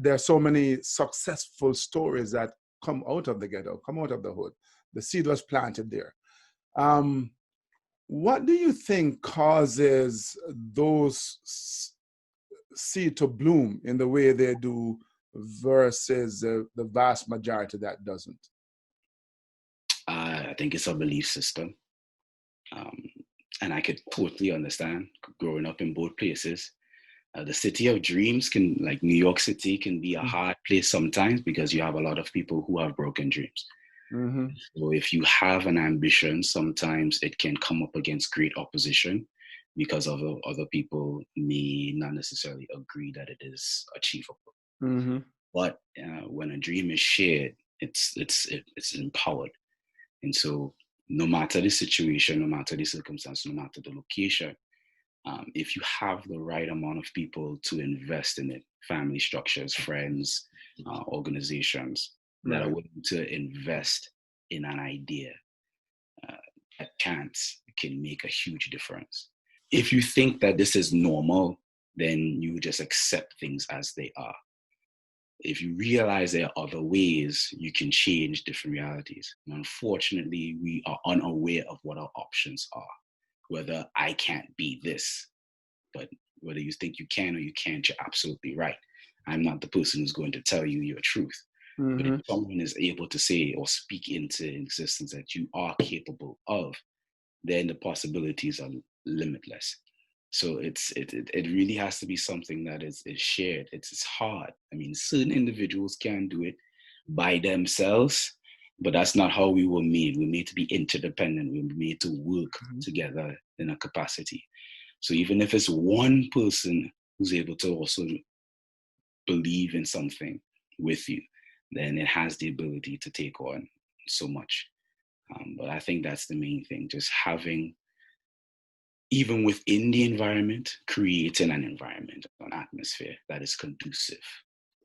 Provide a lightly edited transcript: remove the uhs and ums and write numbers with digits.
there are so many successful stories that come out of the ghetto, come out of the hood. The seed was planted there. What do you think causes those seed to bloom in the way they do versus the vast majority that doesn't? I think it's a belief system. And I could totally understand growing up in both places. The city of dreams like New York City can be a hard place sometimes because you have a lot of people who have broken dreams. Mm-hmm. So if you have an ambition, sometimes it can come up against great opposition because other people may not necessarily agree that it is achievable. Mm-hmm. But when a dream is shared, it's empowered. And so no matter the situation, no matter the circumstance, no matter the location, if you have the right amount of people to invest in it, family structures, friends, organizations that are willing to invest in an idea, that chance can make a huge difference. If you think that this is normal, then you just accept things as they are. If you realize there are other ways, you can change different realities. And unfortunately, we are unaware of what our options are. Whether I can't be this, but whether you think you can or you can't, you're absolutely right. I'm not the person who's going to tell you your truth. Mm-hmm. But if someone is able to say or speak into existence that you are capable of, then the possibilities are limitless. So it really has to be something that is shared. It's hard. I mean, certain individuals can do it by themselves, but that's not how we were made. We're made to be interdependent. We're made to work together in a capacity. So even if it's one person who's able to also believe in something with you, then it has the ability to take on so much. But I think that's the main thing, just having, even within the environment, creating an environment, an atmosphere that is conducive